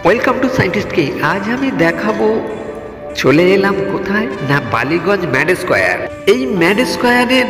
Welcome to scientist কে। আজ আমি দেখাবো, চলে এলাম কোথায় না, বালিগঞ্জ ম্যাড স্কোয়ার। এই ম্যাড স্কোয়ারের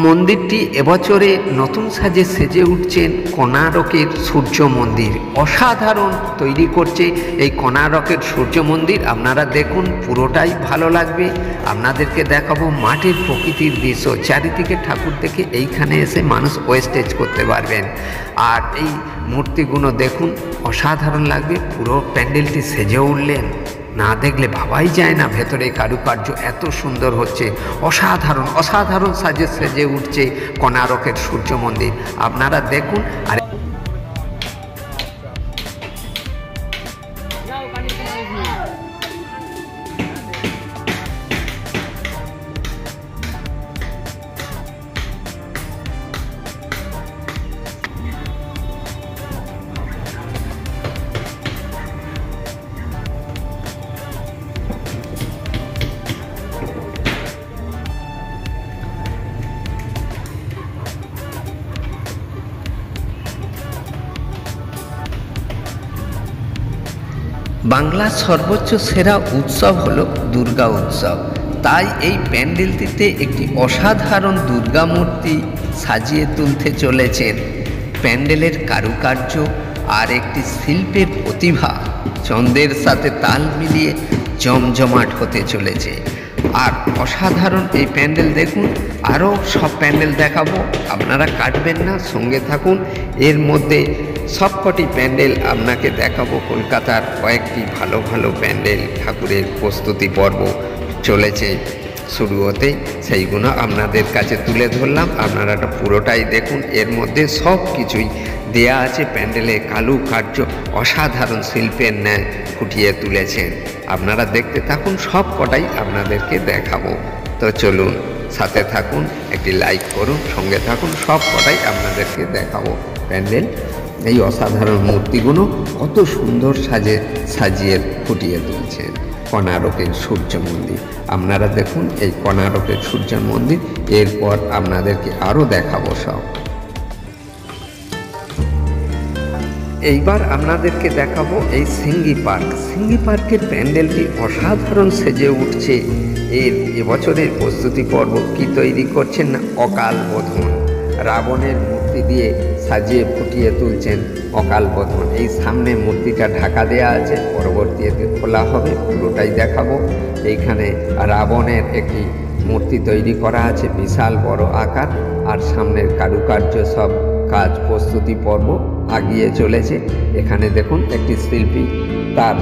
মন্দিরটি এবছরে নতুন সাজে সেজে উঠছেন কোণারকের সূর্য মন্দির। অসাধারণ তৈরি করছে এই কোণারকের সূর্য মন্দির। আপনারা দেখুন, পুরোটাই ভালো লাগবে। আপনাদেরকে দেখাবো মাটির প্রকৃতির দৃশ্য, চারিদিকে ঠাকুর দেখে এইখানে এসে মানুষ ওয়েস্টেজ করতে পারবেন। আর এই মূর্তিগুলো দেখুন, অসাধারণ লাগবে। পুরো প্যান্ডেলটি সেজে উঠলেন, না দেখলে ভাবাই যায় না ভেতরে কারুকার্য এত সুন্দর হচ্ছে। অসাধারণ অসাধারণ সাজে সেজে উঠছে কোণারকের সূর্য মন্দির। আপনারা দেখুন। আর বাংলার সর্বোচ্চ সেরা উৎসব হলো দুর্গা উৎসব। তাই এই প্যান্ডেলটিতে একটি অসাধারণ দুর্গা মূর্তি সাজিয়ে তুলতে চলেছেন। প্যান্ডেলের কারুকার্য আর একটি শিল্পের প্রতিভা ছন্দের সাথে তাল মিলিয়ে জমজমাট হতে চলেছে। আর অসাধারণ এই প্যান্ডেল দেখুন। আরও সব প্যান্ডেল দেখাবো, আপনারা কাটবেন না, সঙ্গে থাকুন। এর মধ্যে সবকটি প্যান্ডেল আপনাকে দেখাবো। কলকাতার কয়েকটি ভালো ভালো প্যান্ডেল ঠাকুরের প্রস্তুতি পর্ব চলেছে শুরু হতে, সেইগুলো আপনাদের কাছে তুলে ধরলাম। আপনারা পুরোটাই দেখুন। এর মধ্যে সব কিছুই দেয়া আছে। প্যান্ডেলে কারুকার্য অসাধারণ শিল্পের ন্যায় ফুটিয়ে তুলেছেন। আপনারা দেখতে থাকুন, সব কটাই আপনাদেরকে দেখাবো। তো চলুন, সাথে থাকুন, একটি লাইক করুন, সঙ্গে থাকুন, সব কটাই আপনাদেরকে দেখাবো। প্যান্ডেল এই অসাধারণ মূর্তিগুলো কত সুন্দর সাজিয়ে ফুটিয়ে তুলছেন কোণারকের সূর্য মন্দির। আপনারা দেখুন এই কোণারকের সূর্য মন্দির। এরপর আপনাদেরকে আরও দেখাবো সব। এইবার আপনাদেরকে দেখাবো এই সিঙ্গি পার্ক। সিঙ্গি পার্কের প্যান্ডেলটি অসাধারণ সেজে উঠছে। এবছরের প্রস্তুতি পর্ব কি তৈরি করছেন না, অকাল বোধন রাবণের মূর্তি দিয়ে সাজিয়ে ফুটিয়ে তুলছেন অকাল বোধন। এই সামনে মূর্তিটা ঢাকা দেয়া আছে, পরবর্তীতে খোলা হবে, পুরোটাই দেখাবো। এইখানে রাবণের একটি মূর্তি তৈরি করা আছে, বিশাল বড় আকার। আর সামনের কারুকার্য সব কাজ প্রস্তুতি পর্ব আগিয়ে চলেছে। এখানে দেখুন একটি শিল্পী তার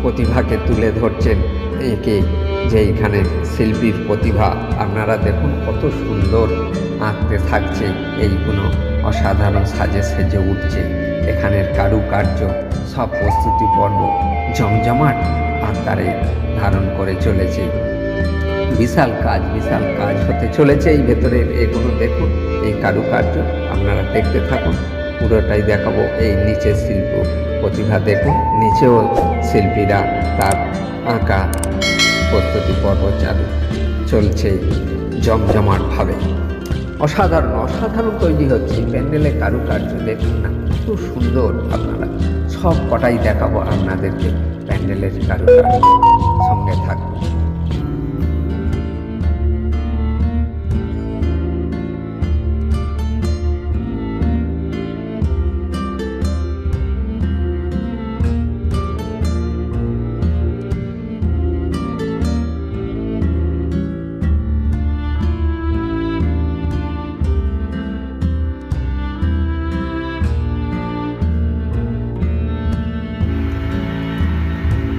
প্রতিভাকে তুলে ধরছেন একে, যে এইখানে শিল্পীর প্রতিভা আপনারা দেখুন কত সুন্দর আঁকতে থাকছে। এইগুলো অসাধারণ সাজে সেজে উঠছে। এখানের কারুকার্য সব প্রস্তুতি পর্ব জমজমাট আকারে ধারণ করে চলেছে। বিশাল কাজ হতে চলেছে এই ভেতরের। এগুলো দেখুন, এই কারুকার্য আপনারা দেখতে থাকুন, পুরোটাই দেখাবো। এই নিচের শিল্প প্রতিভা দেখুন, নিচেও শিল্পীরা তার আঁকা প্রস্তুতি পর্ব চালু চলছে জমজমাটভাবে। অসাধারণ তৈরি হচ্ছে প্যান্ডেলের কারুকার্য দেখুন না, কত সুন্দর। আপনারা সব কটাই দেখাবো আপনাদেরকে প্যান্ডেলের কারুকার্য, সঙ্গে থাকবে।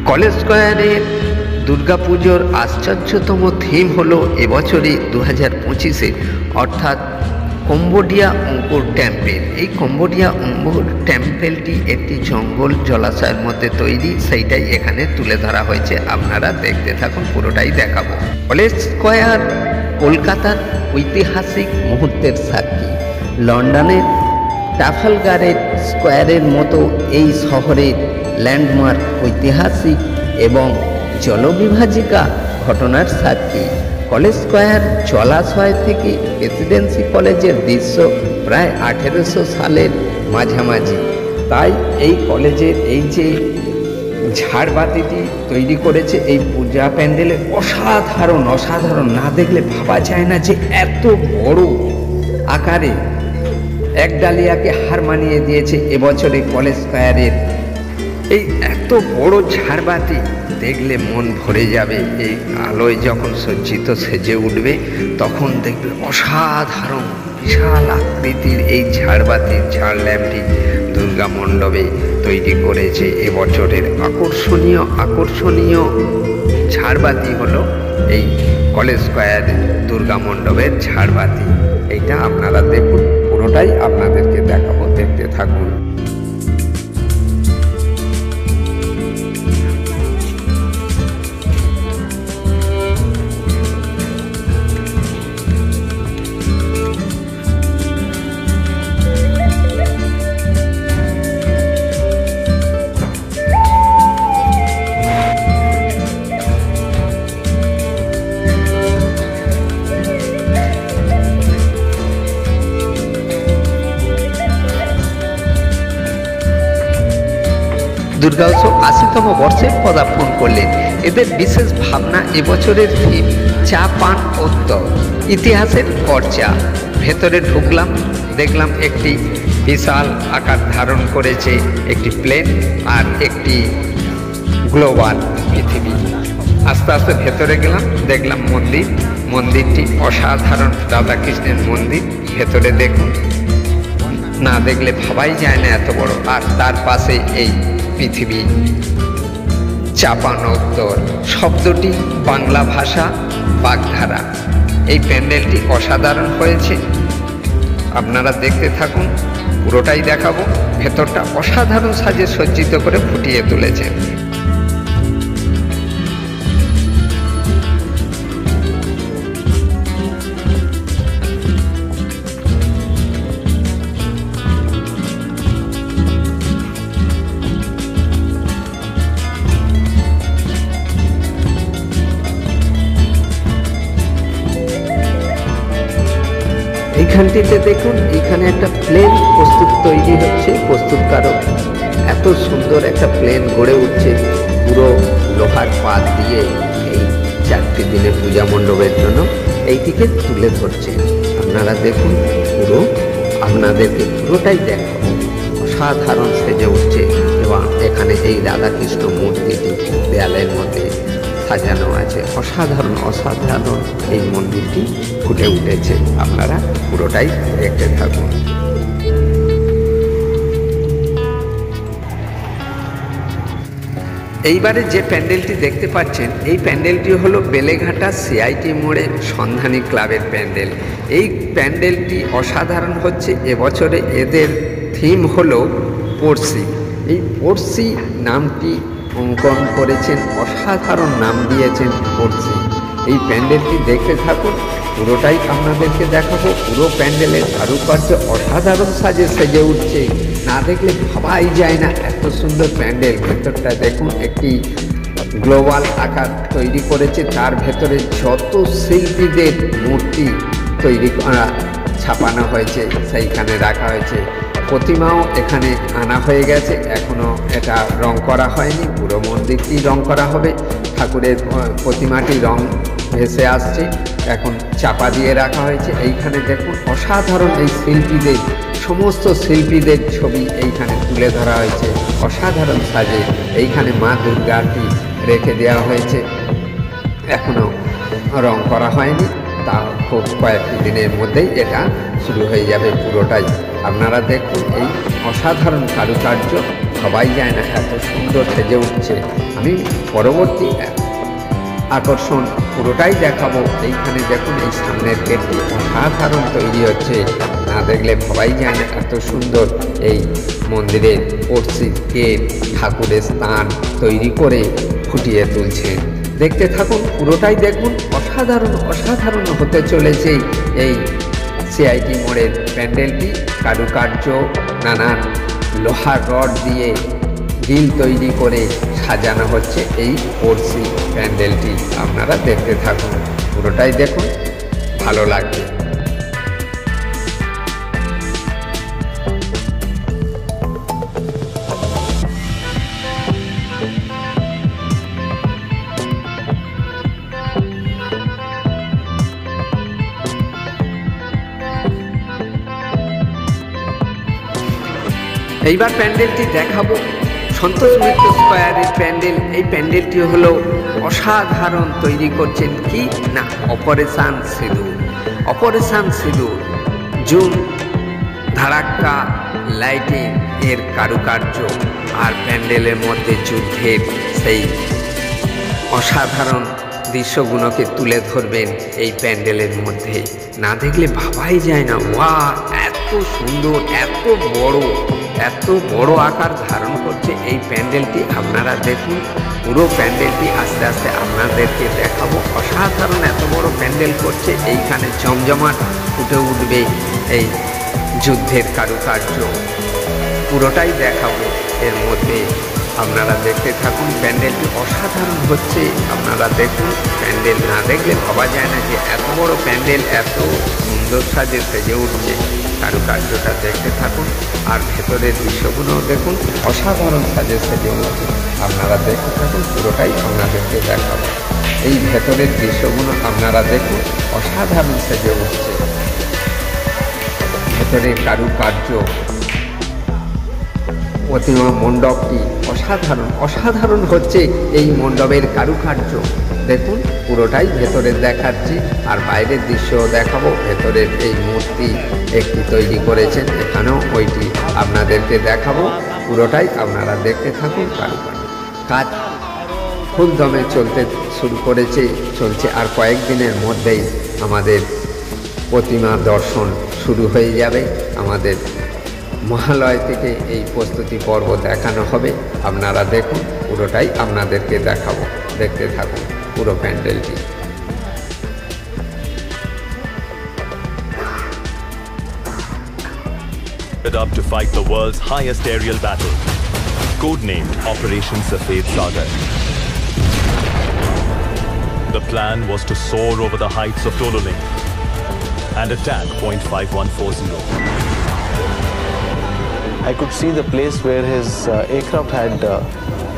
কলেজ স্কোয়ারের দুর্গাপুজোর আশ্চর্যতম থিম হলো এবছরই 2025-এ, অর্থাৎ কম্বোডিয়া অঙ্কুর টেম্পেল। এই কম্বোডিয়া অঙ্কুর টেম্পেলটি একটি জঙ্গল জলাশয়ের মধ্যে তৈরি, সেইটাই এখানে তুলে ধরা হয়েছে। আপনারা দেখতে থাকুন, পুরোটাই দেখাবো। কলেজ স্কোয়ার কলকাতার ঐতিহাসিক মুহূর্তের সাক্ষী। লন্ডনের ট্রাফালগারের স্কোয়ারের মতো এই শহরের ল্যান্ডমার্ক ঐতিহাসিক এবং জলবিভাজিকা ঘটনার সাক্ষী। কলেজ স্কোয়ার জলাশয় থেকে প্রেসিডেন্সি কলেজের দৃশ্য প্রায় 1800 সালের মাঝামাঝি। তাই এই কলেজের এই যে ঝাড়বাতিটি তৈরি করেছে এই পূজা প্যান্ডেলে অসাধারণ অসাধারণ, না দেখলে ভাবা যায় না যে এত বড় আকারে এক ডালিয়াকে হার মানিয়ে দিয়েছে এবছরে কলেজ স্কয়ারের এই এত বড় ঝাড়বাতি। দেখলে মন ভরে যাবে, এই আলোয় যখন সজ্জিত সেজে উঠবে তখন দেখবে অসাধারণ বিশাল আকৃতির এই ঝাড়বাতির ঝাড় ল্যাম্পটি দুর্গা মণ্ডপে তৈরি করেছে এবছরের আকর্ষণীয় ঝাড়বাতি হলো এই কলেজ স্কয়ার দুর্গা মণ্ডপের ঝাড়বাতি। এইটা আপনারা দেখুন, পুরোটাই আপনাদেরকে দেখাবো, দেখতে থাকুন। দুর্গা উৎসব ৮০তম বর্ষে পদার্পণ করলেন। এদের বিশেষ ভাবনা এবছরের থিম চা পান উত্তর, ইতিহাসের চর্চা। ভেতরে ঢুকলাম, দেখলাম একটি বিশাল আকার ধারণ করেছে একটি প্লেন আর একটি গ্লোবাল পৃথিবী। আস্তে আস্তে ভেতরে গেলাম, দেখলাম মন্দিরটি অসাধারণ রাধাকৃষ্ণের মন্দির। ভেতরে দেখুন, না দেখলে ভাবাই যায় না এত বড়। আর তার পাশে এই পৃথিবী চাপানোত্তর শব্দটি বাংলা ভাষা বাগধারা। এই প্যান্ডেলটি অসাধারণ হয়েছে, আপনারা দেখতে থাকুন, পুরোটাই দেখাবো। ভেতরটা অসাধারণ সাজে সজ্জিত করে ফুটিয়ে তুলেছেন। এইখানটিতে দেখুন, এইখানে একটা প্লেন তৈরি হচ্ছে, প্রস্তুতকারক এত সুন্দর একটা প্লেন গড়ে উঠছে পুরো লোহার পাত দিয়ে। এই 4টি দিনের পূজা মণ্ডপের জন্য এইটিকে তুলে ধরছে। আপনারা দেখুন, আপনাদেরকে পুরোটাই দেখাবো। অসাধারণ সেজে উঠছে এবং এখানে এই রাধাকৃষ্ণ মূর্তিটি দেয়ালের মধ্যে সাজানো আছে। অসাধারণ এই মন্দিরটি ফুটে উঠেছে, আপনারা পুরোটাই দেখতে থাকুন। এইবারে যে প্যান্ডেলটি দেখতে পাচ্ছেন, এই প্যান্ডেলটি হলো বেলেঘাটা সিআইটি মোড়ে সন্ধানী ক্লাবের প্যান্ডেল। এই প্যান্ডেলটি অসাধারণ হচ্ছে এবছরে। এদের থিম হলো পড়শি। এই পড়শি নামটি অঙ্কন করেছেন, অসাধারণ নাম দিয়েছেন পড়শি। এই প্যান্ডেলটি দেখতে থাকুন, পুরোটাই আপনাদেরকে দেখাবো। পুরো প্যান্ডেলের কারুকার্য অসাধারণ সাজে সেজে উঠছে, না দেখলে ভাবাই যায় না এত সুন্দর প্যান্ডেল। ভেতরটা দেখুন, একটি গ্লোবাল আকার তৈরি করেছে, তার ভেতরে যত শিল্পীদের মূর্তি তৈরি করা ছাপানো হয়েছে সেইখানে রাখা হয়েছে। প্রতিমাও এখানে আনা হয়ে গেছে, এখনও এটা রং করা হয়নি। পুরো মন্দিরটি রং করা হবে। ঠাকুরের প্রতিমাটি রং ভেসে আসছে, এখন চাপা দিয়ে রাখা হয়েছে। এইখানে দেখুন, অসাধারণ এই শিল্পীদের, সমস্ত শিল্পীদের ছবি এইখানে তুলে ধরা হয়েছে অসাধারণ সাজে। এইখানে মা দুর্গাটি রেখে দেওয়া হয়েছে, এখনও রং করা হয়নি। তা খুব কয়েকটি দিনের মধ্যেই এটা শুরু হয়ে যাবে পুরোটাই। আপনারা দেখুন, এই অসাধারণ কারুকার্য সবাই যায় না এত সুন্দর সেজে উঠছে। আমি পরবর্তী আকর্ষণ পুরোটাই দেখাবো। এইখানে দেখুন, এই সামনের গেটটি অসাধারণ তৈরি হচ্ছে, না দেখলে ভাবাই যায় না এত সুন্দর এই মন্দিরের পড়শি গেট ঠাকুরের স্থান তৈরি করে ফুটিয়ে তুলছেন। দেখতে থাকুন, পুরোটাই দেখুন। অসাধারণ হতে চলেছে এই সিআইটি মোড়ের প্যান্ডেলটি। কারুকার্য নানান লোহার রড দিয়ে গ্রিল তৈরি করে সাজানো হচ্ছে এই পড়শি প্যান্ডেলটি। আপনারা দেখতে থাকুন, পুরোটাই দেখুন, ভালো লাগবে। এইবার প্যান্ডেলটি দেখাবো সন্তোষ মিত্র স্কয়ারের প্যান্ডেল। এই প্যান্ডেলটি হলো অসাধারণ, তৈরি করছেন কি না অপারেশন সিঁদুর। অপারেশন সিঁদুর জুন ধারাক্কা লাইটিং এর কারুকার্য আর প্যান্ডেলের মধ্যে যুদ্ধের সেই অসাধারণ দৃশ্যগুলোকে তুলে ধরবেন এই প্যান্ডেলের মধ্যে। না দেখলে ভাবাই যায় না, ওয়া এত সুন্দর, এত বড় আকার ধারণ করছে এই প্যান্ডেলটি। আপনারা দেখুন পুরো প্যান্ডেলটি আস্তে আস্তে আপনাদেরকে দেখাবো। অসাধারণ এত বড় প্যান্ডেল করছে, এইখানে জমজমাট ফুটে উঠবে এই যুদ্ধের কারুকার্য, পুরোটাই দেখাবো এর মধ্যে। আপনারা দেখতে থাকুন, প্যান্ডেলটি অসাধারণ হচ্ছে। আপনারা দেখুন, প্যান্ডেল না দেখলে ভাবা যায় না যে এত বড় প্যান্ডেল এত সুন্দর সাজে সেজে উঠছে। কারুকার্যটা দেখতে থাকুন আর ভেতরের দৃশ্যগুলো দেখুন, অসাধারণ সাজে সেজে উঠছে। আপনারা দেখতে থাকুন, পুরোটাই আপনাদেরকে দেখাবো। এই ভেতরের দৃশ্যগুলো আপনারা দেখুন, অসাধারণ সেজে উঠছে। ভেতরের কারুকার্য, প্রতিমা মণ্ডপটি অসাধারণ হচ্ছে এই মণ্ডপের কারুকার্য। দেখুন পুরোটাই ভেতরে দেখাচ্ছি আর বাইরের দৃশ্য দেখাবো। ভেতরের এই মূর্তি একটি তৈরি করেছেন, এখানেও ওইটি আপনাদেরকে দেখাবো। পুরোটাই আপনারা দেখতে থাকুন। কারুকার্য কাজ ফুল দমে চলছে আর কয়েকদিনের মধ্যেই আমাদের প্রতিমা দর্শন শুরু হয়ে যাবে। আমাদের মহালয় থেকে এই প্রস্তুতি পর্ব দেখানো হবে। আপনারা দেখুন, পুরোটাই আপনাদেরকে দেখাবো। দেখতে থাকুন পুরো প্যান্ডেলটি। Up to fight the world's highest aerial battle, codenamed Operation Safed Sagar. The plan was to soar over the heights of Tololing and attack Point 5140. I could see the place where his aircraft had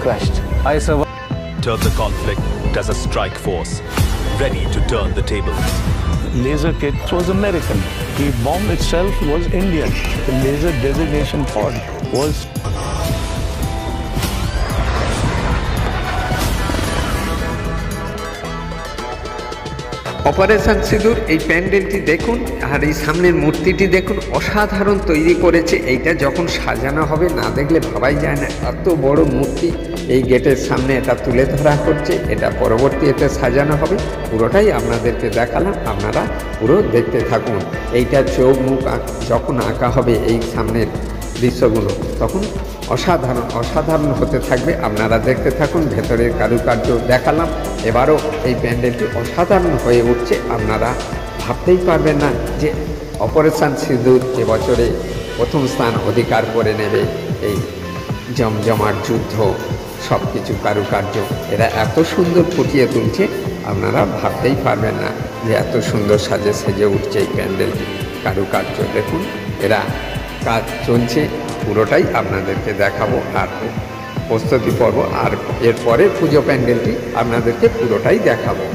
crashed. I survived. Turned the conflict as a strike force, ready to turn the tables. Laser kit was American. The bomb itself was Indian. The laser designation pod was operation সিঁদুর। এই প্যান্ডেলটি দেখুন আর এই সামনের মূর্তিটি দেখুন, অসাধারণ তৈরি করেছে। এইটা যখন সাজানো হবে না দেখলে ভাবাই যায় না, এত বড় মূর্তি এই গেটের সামনে এটা তুলে ধরা হচ্ছে। এটা পরবর্তী এতে সাজানো হবে। পুরোটাই আপনাদেরকে দেখালাম, আপনারা পুরো দেখতে থাকুন। এইটা চোখ মুখ যখন আঁকা হবে এই সামনের দৃশ্যগুলো, তখন অসাধারণ হতে থাকবে। আপনারা দেখতে থাকুন, ভেতরের কারুকার্য দেখালাম। এবারও এই প্যান্ডেলটি অসাধারণ হয়ে উঠছে। আপনারা ভাবতেই পারবেন না যে অপারেশন সিঁদুর এবছরে প্রথম স্থান অধিকার করে নেবে। এই জমজমাট যুদ্ধ, সব কিছু কারুকার্য এরা এত সুন্দর ফুটিয়ে তুলছে, আপনারা ভাবতেই পারবেন না যে এত সুন্দর সেজে উঠছে এই প্যান্ডেলটি। কারুকার্য দেখুন, এরা কাজ চলছে, পুরোটাই আপনাদেরকে দেখাবো। আর প্রস্তুতি পর্ব আর এরপরে পুজো প্যান্ডেলটি আপনাদেরকে পুরোটাই দেখাবো।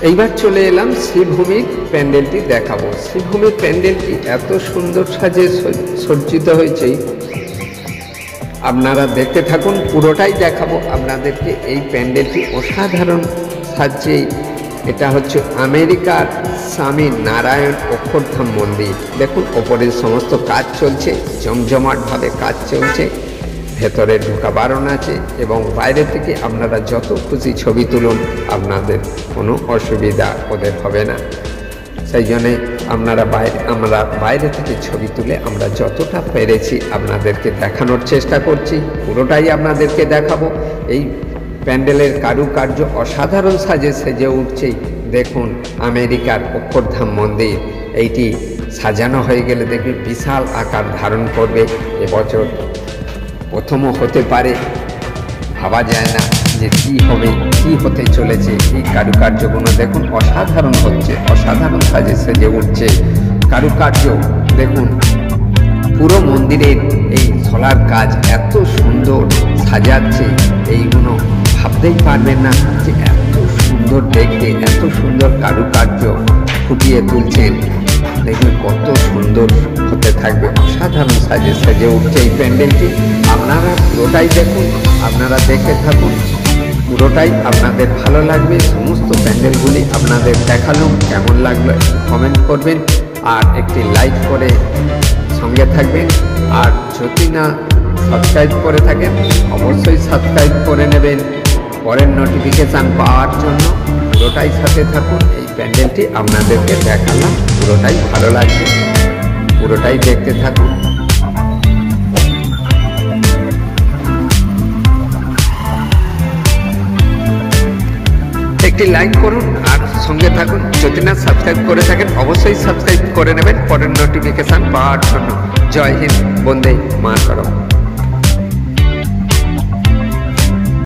এইবার চলে এলাম শ্রীভূমির প্যান্ডেলটি দেখাবো। শ্রীভূমির প্যান্ডেলটি এত সুন্দর সাজে সজ্জিত হয়েছে, আপনারা দেখতে থাকুন, পুরোটাই দেখাবো আপনাদেরকে। এই প্যান্ডেলটি অসাধারণ সাজে। এটা হচ্ছে আমেরিকার স্বামী নারায়ণ অক্ষরধাম মন্দির। দেখুন ওপরের সমস্ত কাজ চলছে, জমজমাটভাবে কাজ চলছে। ভেতরে ঢোকা বারণ আছে এবং বাইরে থেকে আপনারা যত খুশি ছবি তুলুন, আপনাদের কোনো অসুবিধা ওদের হবে না। সেই জন্যে আমরা বাইরে থেকে ছবি তুলে আমরা যতটা পেরেছি আপনাদেরকে দেখানোর চেষ্টা করছি। পুরোটাই আপনাদেরকে দেখাবো। এই প্যান্ডেলের কারুকার্য অসাধারণ সাজে সেজে উঠছে। দেখুন আমেরিকার অক্ষরধাম মন্দির, এইটি সাজানো হয়ে গেলে দেখবে বিশাল আকার ধারণ করবে। এবছর প্রথমও হতে পারে, ভাবা যায় না যে কি হবে, কি হতে চলেছে। এই কারুকার্যগুলো দেখুন অসাধারণ হচ্ছে, অসাধারণ সাজে সেজে উঠছে কারুকার্য। দেখুন পুরো মন্দিরের এই শোলার কাজ এত সুন্দর সাজাচ্ছে, এইগুলো ভাবতেই পারবেন না যে এত সুন্দর দেখতে, এত সুন্দর কারুকার্য ফুটিয়ে তুলছেন। দেখুন কত সুন্দর হতে থাকবে, অসাধারণ সাজে সেজে উঠছে এই প্যান্ডেলটি। আপনারা পুরোটাই দেখুন, আপনারা দেখে থাকুন, পুরোটাই আপনাদের ভালো লাগবে। সমস্ত প্যান্ডেলগুলি আপনাদের দেখালাম, কেমন লাগলো কমেন্ট করবেন আর একটি লাইক করে সঙ্গে থাকবেন। আর যদি না সাবস্ক্রাইব করে থাকেন অবশ্যই সাবস্ক্রাইব করে নেবেন পরের নোটিফিকেশান পাওয়ার জন্য। পুরোটাই সাথে থাকুন, এই প্যান্ডেলটি আপনাদেরকে দেখালাম, পুরোটাই ভালো লাগবে, পুরোটাই দেখতে থাকুন। একটি লাইক করুন আর সঙ্গে থাকুন। যদি না সাবস্ক্রাইব করে থাকেন অবশ্যই সাবস্ক্রাইব করে নেবেন পরের নোটিফিকেশান পাওয়ার জন্য। জয় হিন্দ, বন্দে মাতরম।